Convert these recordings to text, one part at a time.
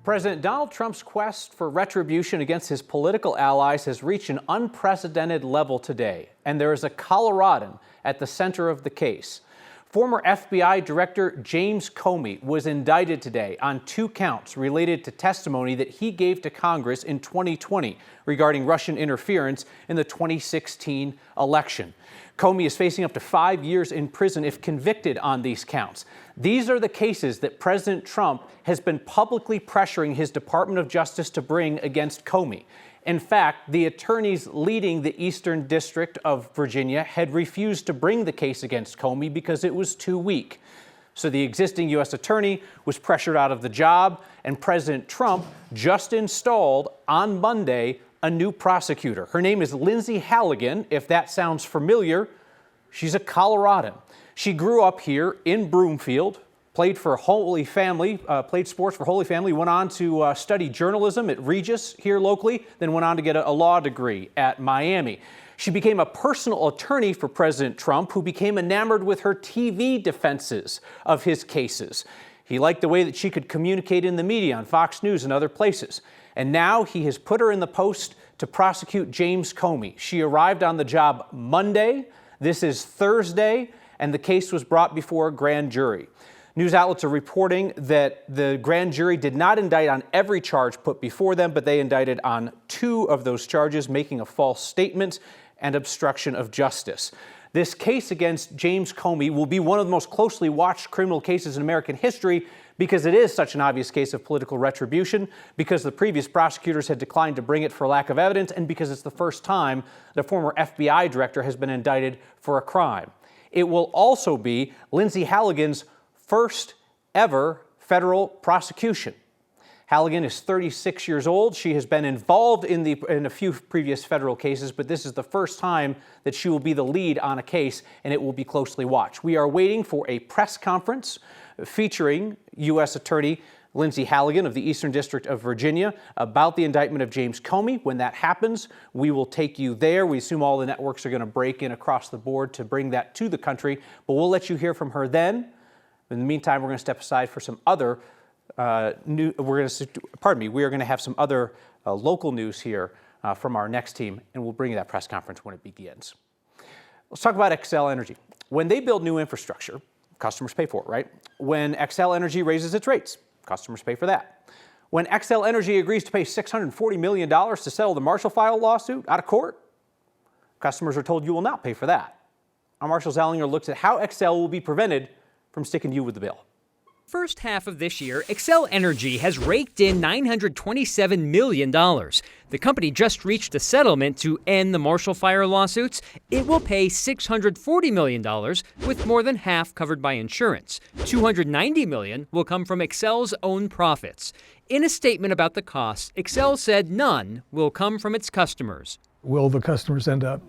President Donald Trump's quest for retribution against his political allies has reached an unprecedented level today, and there is a Coloradan at the center of the case. Former FBI Director James Comey was indicted today on 2 counts related to testimony that he gave to Congress in 2020 regarding Russian interference in the 2016 election. Comey is facing up to 5 years in prison if convicted on these counts. These are the cases that President Trump has been publicly pressuring his Department of Justice to bring against Comey. In fact, the attorneys leading the Eastern District of Virginia had refused to bring the case against Comey because it was too weak. So the existing U.S. attorney was pressured out of the job, and President Trump just installed on Monday a new prosecutor. Her name is Lindsay Halligan. If that sounds familiar, she's a Coloradan. She grew up here in Broomfield, played for Holy Family, played sports for Holy Family, went on to study journalism at Regis here locally, then went on to get a law degree at Miami. She became a personal attorney for President Trump, who became enamored with her TV defenses of his cases. He liked the way that she could communicate in the media on Fox News and other places. And now he has put her in the post to prosecute James Comey. She arrived on the job Monday. This is Thursday, and the case was brought before a grand jury. News outlets are reporting that the grand jury did not indict on every charge put before them, but they indicted on 2 of those charges, making a false statement and obstruction of justice. This case against James Comey will be one of the most closely watched criminal cases in American history because it is such an obvious case of political retribution, because the previous prosecutors had declined to bring it for lack of evidence, and because it's the first time the former FBI director has been indicted for a crime. It will also be Lindsay Halligan's first ever federal prosecution. Halligan is 36 years old. She has been involved in a few previous federal cases, but this is the first time that she will be the lead on a case, and it will be closely watched. We are waiting for a press conference featuring U.S. Attorney Lindsay Halligan of the Eastern District of Virginia about the indictment of James Comey. When that happens, we will take you there. We assume all the networks are going to break in across the board to bring that to the country, but we'll let you hear from her then. In the meantime, we're going to step aside for some other we are going to have some other local news here from our next team, and we'll bring you that press conference when it begins. Let's talk about Xcel Energy. When they build new infrastructure, customers pay for it, right? When Xcel Energy raises its rates, customers pay for that. When Xcel Energy agrees to pay $640 million to settle the Marshall File lawsuit out of court, customers are told you will not pay for that. Our Marshall Zallinger looks at how Xcel will be prevented from sticking you with the bill. First half of this year, Xcel Energy has raked in $927 million. The company just reached a settlement to end the Marshall Fire lawsuits. It will pay $640 million, with more than half covered by insurance. $290 million will come from Xcel's own profits. In a statement about the costs, Xcel said none will come from its customers. Will the customers end up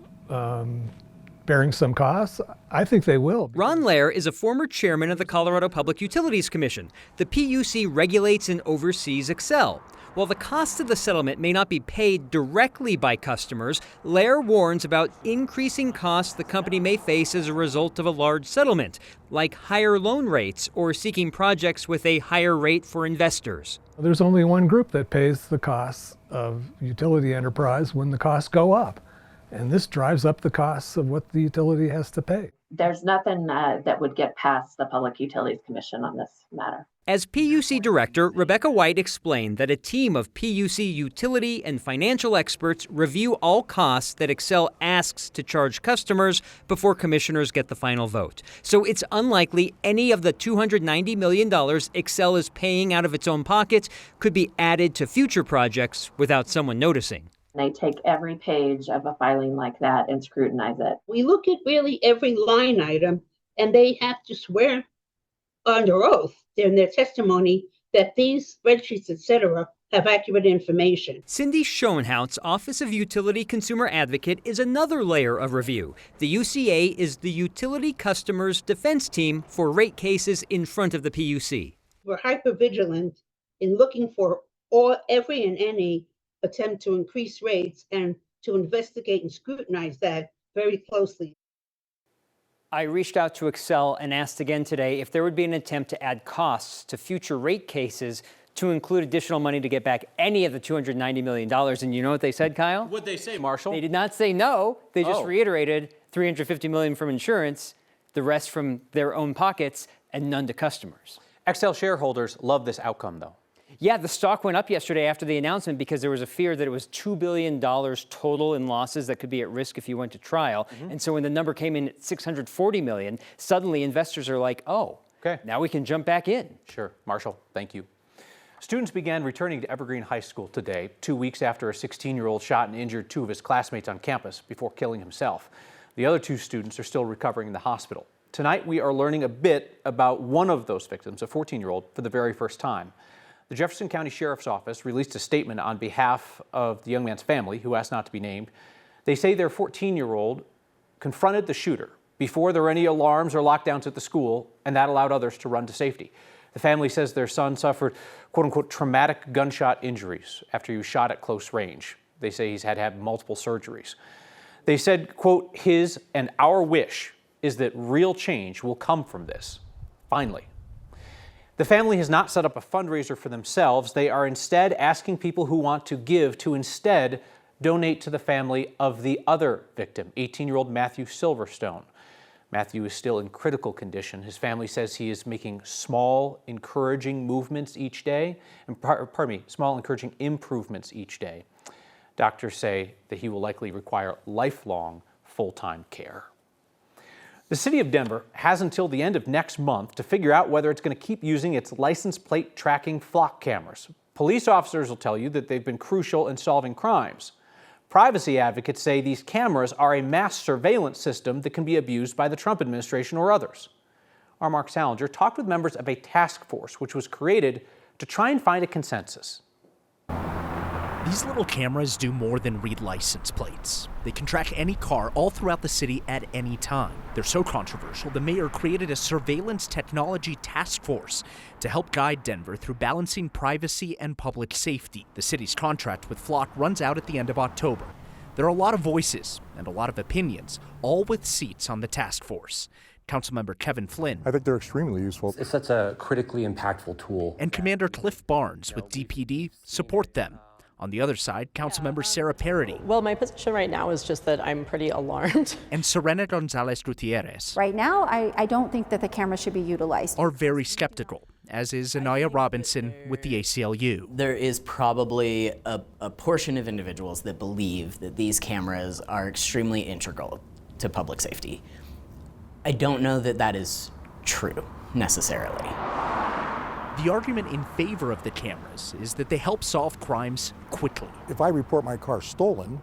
bearing some costs? I think they will. Ron Lair is a former chairman of the Colorado Public Utilities Commission. The PUC regulates and oversees Xcel. While the cost of the settlement may not be paid directly by customers, Lair warns about increasing costs the company may face as a result of a large settlement, like higher loan rates or seeking projects with a higher rate for investors. There's only one group that pays the costs of utility enterprise when the costs go up. And this drives up the costs of what the utility has to pay. There's nothing that would get past the Public Utilities Commission on this matter. As PUC director, Rebecca White explained that a team of PUC utility and financial experts review all costs that Xcel asks to charge customers before commissioners get the final vote. So it's unlikely any of the $290 million Xcel is paying out of its own pocket could be added to future projects without someone noticing. They take every page of a filing like that and scrutinize it. We look at really every line item, and they have to swear under oath in their testimony that these spreadsheets, et cetera, have accurate information. Cindy Schoenhout's Office of Utility Consumer Advocate is another layer of review. The UCA is the Utility Customers Defense Team for rate cases in front of the PUC. We're hypervigilant in looking for every and any attempt to increase rates and to investigate and scrutinize that very closely. I reached out to Xcel and asked again today if there would be an attempt to add costs to future rate cases to include additional money to get back any of the $290 million. And you know what they said, Kyle? What'd they say, Marshall? They did not say no. They just Oh. reiterated $350 million from insurance, the rest from their own pockets, and none to customers. Xcel shareholders love this outcome, though. Yeah, the stock went up yesterday after the announcement because there was a fear that it was $2 billion total in losses that could be at risk if you went to trial. And so when the number came in at $640 million, suddenly investors are like, oh, Okay. now we can jump back in. Sure. Marshall, thank you. Students began returning to Evergreen High School today, 2 weeks after a 16-year-old shot and injured 2 of his classmates on campus before killing himself. The other 2 students are still recovering in the hospital. Tonight, we are learning a bit about one of those victims, a 14-year-old, for the very first time. The Jefferson County Sheriff's Office released a statement on behalf of the young man's family, who asked not to be named. They say their 14-year-old confronted the shooter before there were any alarms or lockdowns at the school, and that allowed others to run to safety. The family says their son suffered, quote-unquote, traumatic gunshot injuries after he was shot at close range. They say he's had to have multiple surgeries. They said, quote, his and our wish is that real change will come from this, finally. The family has not set up a fundraiser for themselves. They are instead asking people who want to give to instead donate to the family of the other victim, 18-year-old Matthew Silverstone. Matthew is still in critical condition. His family says he is making small, encouraging movements each day, small, encouraging improvements each day. Doctors say that he will likely require lifelong full-time care. The city of Denver has until the end of next month to figure out whether it's going to keep using its license plate tracking flock cameras. Police officers will tell you that they've been crucial in solving crimes. Privacy advocates say these cameras are a mass surveillance system that can be abused by the Trump administration or others. Our Mark Salinger talked with members of a task force which was created to try and find a consensus. These little cameras do more than read license plates. They can track any car all throughout the city at any time. They're so controversial, the mayor created a surveillance technology task force to help guide Denver through balancing privacy and public safety. The city's contract with Flock runs out at the end of October. There are a lot of voices and a lot of opinions, all with seats on the task force. Councilmember Kevin Flynn. I think they're extremely useful. It's such a critically impactful tool. And Commander Cliff Barnes with DPD support them. On the other side, Councilmember Sarah Parody. Well, my position right now is just that I'm pretty alarmed. And Serena Gonzalez Gutierrez. Right now, I don't think that the camera should be utilized. Are very skeptical, as is Anaya Robinson with the ACLU. There is probably a portion of individuals that believe that these cameras are extremely integral to public safety. I don't know that that is true, necessarily. The argument in favor of the cameras is that they help solve crimes quickly. If I report my car stolen,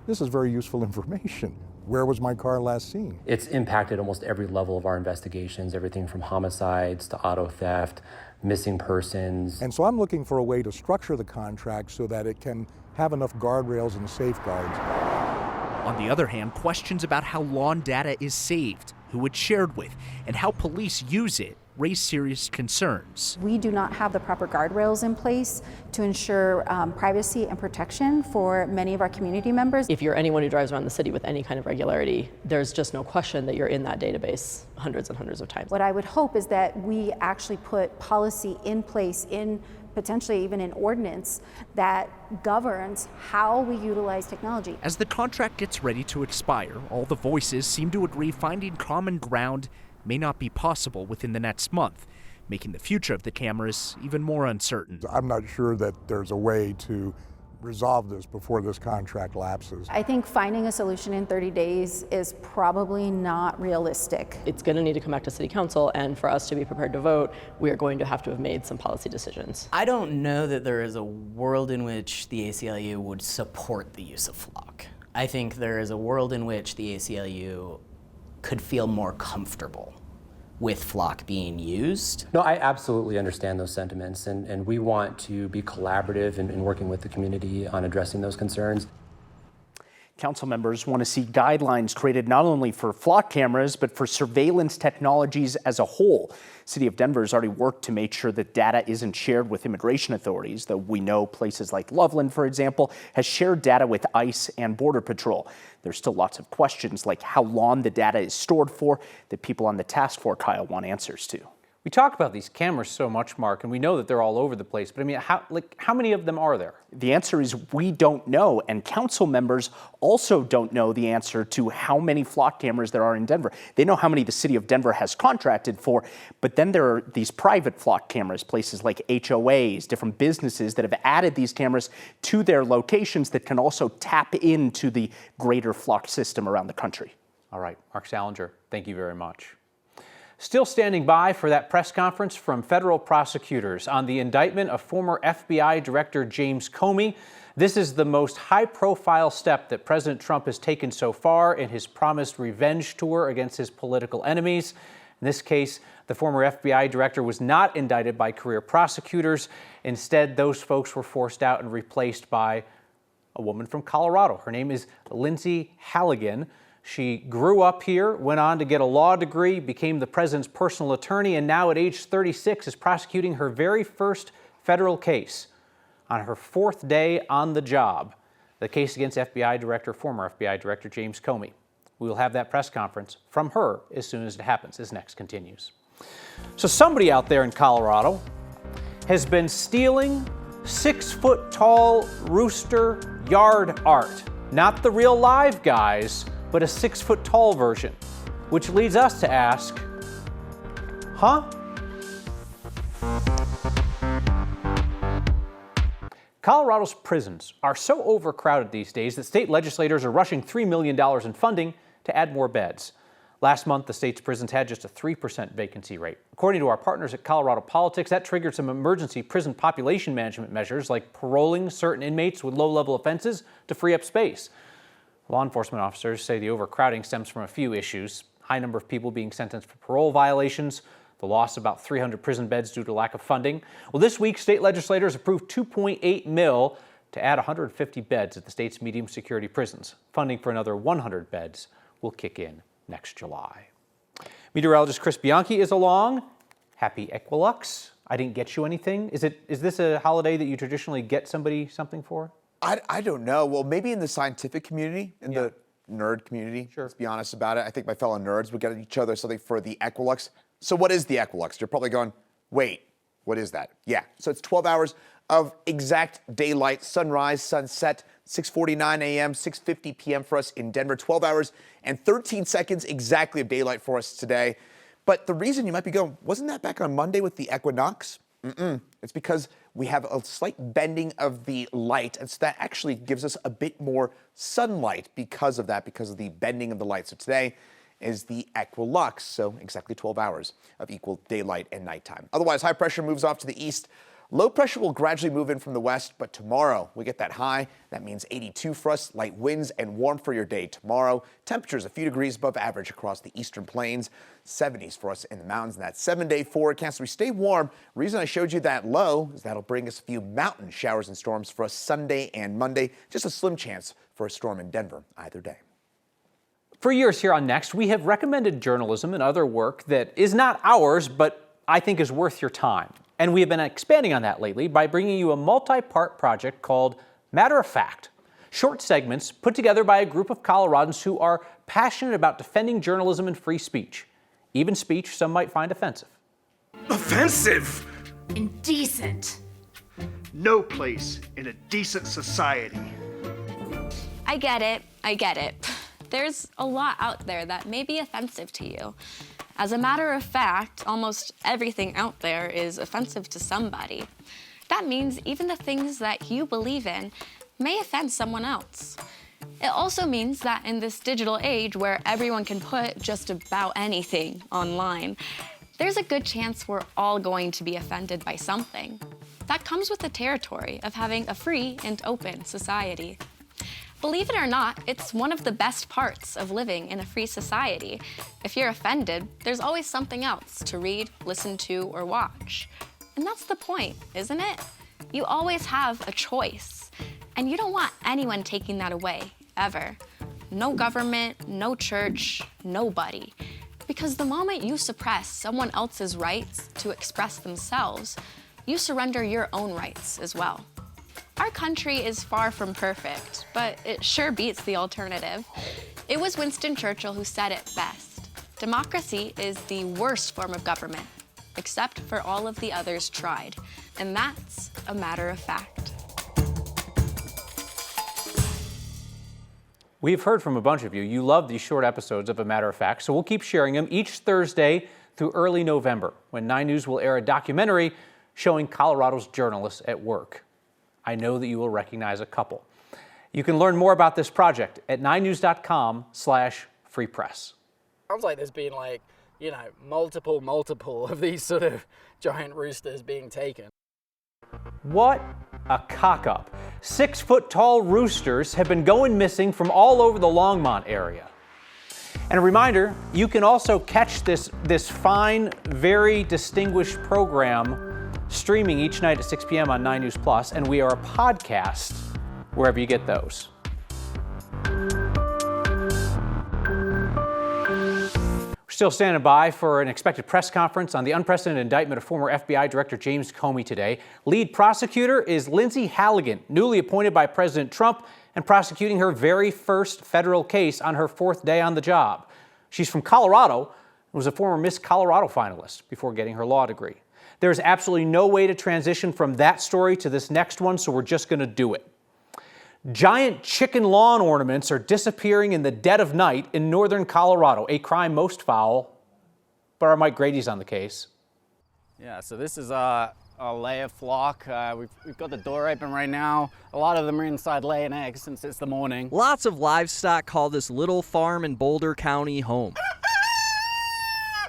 this is very useful information. Where was my car last seen? It's impacted almost every level of our investigations, everything from homicides to auto theft, missing persons. And so I'm looking for a way to structure the contract so that it can have enough guardrails and safeguards. On the other hand, questions about how lawn data is saved, who it's shared with, and how police use it raise serious concerns. We do not have the proper guardrails in place to ensure privacy and protection for many of our community members. If you're anyone who drives around the city with any kind of regularity, there's just no question that you're in that database hundreds and hundreds of times. What I would hope is that we actually put policy in place, in potentially even an ordinance that governs how we utilize technology. As the contract gets ready to expire, all the voices seem to agree finding common ground may not be possible within the next month, making the future of the cameras even more uncertain. I'm not sure that there's a way to resolve this before this contract lapses. I think finding a solution in 30 days is probably not realistic. It's going to need to come back to City Council, and for us to be prepared to vote, we are going to have made some policy decisions. I don't know that there is a world in which the ACLU would support the use of Flock. I think there is a world in which the ACLU could feel more comfortable with Flock being used. No, I absolutely understand those sentiments, and we want to be collaborative in working with the community on addressing those concerns. Council members want to see guidelines created not only for flock cameras, but for surveillance technologies as a whole. City of Denver has already worked to make sure that data isn't shared with immigration authorities, though we know places like Loveland, for example, has shared data with ICE and Border Patrol. There's still lots of questions like how long the data is stored for that people on the task force, Kyle, want answers to. We talk about these cameras so much, Mark, and we know that they're all over the place. But I mean, how many of them are there? The answer is we don't know, and council members also don't know the answer to how many flock cameras there are in Denver. They know how many the city of Denver has contracted for, but then there are these private flock cameras, places like HOAs, different businesses that have added these cameras to their locations that can also tap into the greater flock system around the country. All right, Mark Salinger, thank you very much. Still standing by for that press conference from federal prosecutors on the indictment of former FBI Director James Comey. This is the most high-profile step that President Trump has taken so far in his promised revenge tour against his political enemies. In this case, the former FBI director was not indicted by career prosecutors. Instead, those folks were forced out and replaced by a woman from Colorado. Her name is Lindsay Halligan. She grew up here, went on to get a law degree, became the president's personal attorney, and now at age 36 is prosecuting her very first federal case on her fourth day on the job, the case against former FBI Director James Comey. We will have that press conference from her as soon as it happens. This next continues. So somebody out there in Colorado has been stealing 6-foot-tall rooster yard art. Not the real live guys, but a 6-foot-tall version, which leads us to ask, huh? Colorado's prisons are so overcrowded these days that state legislators are rushing $3 million in funding to add more beds. Last month, the state's prisons had just a 3% vacancy rate. According to our partners at Colorado Politics, that triggered some emergency prison population management measures like paroling certain inmates with low-level offenses to free up space. Law enforcement officers say the overcrowding stems from a few issues: high number of people being sentenced for parole violations, the loss of about 300 prison beds due to lack of funding. Well, this week, state legislators approved $2.8 million to add 150 beds at the state's medium security prisons. Funding for another 100 beds will kick in next July. Meteorologist Chris Bianchi is along. Happy Equilux. I didn't get you anything. Is this a holiday that you traditionally get somebody something for? I don't know. Well, maybe in the scientific community, in the nerd community, let's be honest about it. I think my fellow nerds would get each other something for the Equilux. So what is the Equilux? You're probably going, wait, what is that? Yeah, so it's 12 hours of exact daylight, sunrise, sunset, 6:49 a.m., 6:50 p.m. for us in Denver, 12 hours and 13 seconds exactly of daylight for us today. But the reason you might be going, wasn't that back on Monday with the equinox? It's because we have a slight bending of the light, and so that actually gives us a bit more sunlight because of that, because of the bending of the light. So today is the Equilux, so exactly 12 hours of equal daylight and nighttime. Otherwise, high pressure moves off to the east. Low pressure will gradually move in from the west, but tomorrow we get that high. That means 82 for us, light winds and warm for your day tomorrow. Temperatures a few degrees above average across the eastern plains, 70s for us in the mountains. And that 7-day forecast, we stay warm. Reason I showed you that low is that'll bring us a few mountain showers and storms for us Sunday and Monday. Just a slim chance for a storm in Denver either day. For years here on Next, we have recommended journalism and other work that is not ours, but I think is worth your time. And we have been expanding on that lately by bringing you a multi-part project called Matter of Fact. Short segments put together by a group of Coloradans who are passionate about defending journalism and free speech, even speech some might find offensive. Offensive? Indecent. No place in a decent society. I get it. There's a lot out there that may be offensive to you. As a matter of fact, almost everything out there is offensive to somebody. That means even the things that you believe in may offend someone else. It also means that in this digital age where everyone can put just about anything online, there's a good chance we're all going to be offended by something. That comes with the territory of having a free and open society. Believe it or not, it's one of the best parts of living in a free society. If you're offended, there's always something else to read, listen to, or watch. And that's the point, isn't it? You always have a choice. And you don't want anyone taking that away, ever. No government, no church, nobody. Because the moment you suppress someone else's rights to express themselves, you surrender your own rights as well. Our country is far from perfect, but it sure beats the alternative. It was Winston Churchill who said it best. Democracy is the worst form of government, except for all of the others tried. And that's a matter of fact. We've heard from a bunch of you. You love these short episodes of A Matter of Fact, so we'll keep sharing them each Thursday through early November, when 9 News will air a documentary showing Colorado's journalists at work. I know that you will recognize a couple. You can learn more about this project at 9news.com/free press. Sounds like there's been multiple of these sort of giant roosters being taken. What a cock-up. 6-foot-tall roosters have been going missing from all over the Longmont area. And a reminder, you can also catch this fine, very distinguished program streaming each night at 6 p.m. on 9 News Plus, and we are a podcast wherever you get those. We're still standing by for an expected press conference on the unprecedented indictment of former FBI Director James Comey today. Lead prosecutor is Lindsay Halligan, newly appointed by President Trump and prosecuting her very first federal case on her 4th day on the job. She's from Colorado and was a former Miss Colorado finalist before getting her law degree. There's absolutely no way to transition from that story to this next one, so we're just going to do it. Giant chicken lawn ornaments are disappearing in the dead of night in northern Colorado, a crime most foul, but our Mike Grady's on the case. Yeah, so this is our layer flock. We've got the door open right now. A lot of them are inside laying eggs since it's the morning. Lots of livestock call this little farm in Boulder County home.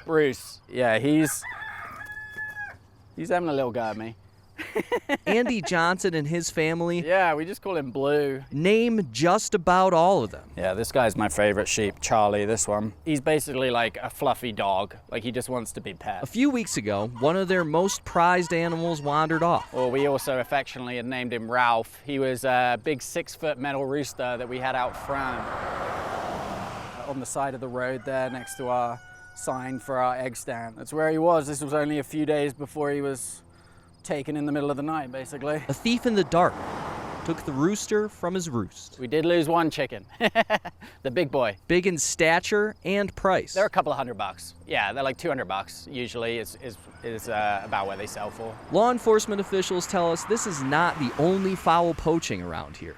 Bruce, yeah, he's having a little go at me. Andy Johnson and his family. Yeah, we just call him Blue. Name just about all of them. Yeah, this guy's my favorite sheep, Charlie, this one. He's basically like a fluffy dog. Like, he just wants to be pet. A few weeks ago, one of their most prized animals wandered off. Well, we also affectionately had named him Ralph. He was a big 6-foot metal rooster that we had out front on the side of the road there next to our sign for our egg stand. That's where he was. This was only a few days before he was taken in the middle of the night, basically. A thief in the dark took the rooster from his roost. We did lose one chicken, the big boy. Big in stature and price. They're a couple of $100. Yeah, they're like $200 usually is about what they sell for. Law enforcement officials tell us this is not the only foul poaching around here.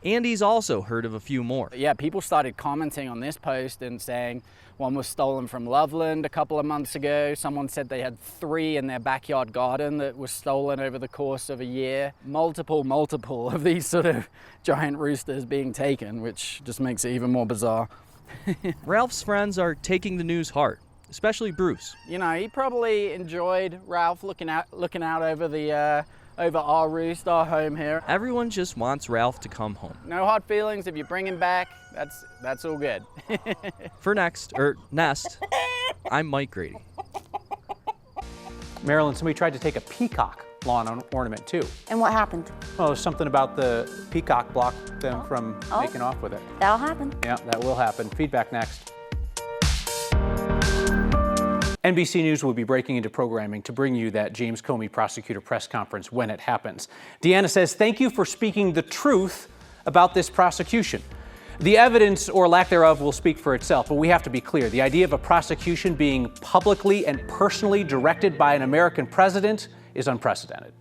Andy's also heard of a few more. Yeah, people started commenting on this post and saying one was stolen from Loveland a couple of months ago. Someone said they had 3 in their backyard garden that was stolen over the course of a year. Multiple of these sort of giant roosters being taken, which just makes it even more bizarre. Ralph's friends are taking the news hard, especially Bruce. You know, he probably enjoyed Ralph looking out over over our roost, our home here. Everyone just wants Ralph to come home. No hard feelings. If you bring him back, that's all good. For Nest, I'm Mike Grady. Marilyn, somebody tried to take a peacock lawn ornament too. And what happened? Oh, there's something about the peacock blocked them from making off with it. That'll happen. Yeah, that will happen. Feedback next. NBC News will be breaking into programming to bring you that James Comey prosecutor press conference when it happens. Deanna says, thank you for speaking the truth about this prosecution. The evidence or lack thereof will speak for itself, but we have to be clear. The idea of a prosecution being publicly and personally directed by an American president is unprecedented.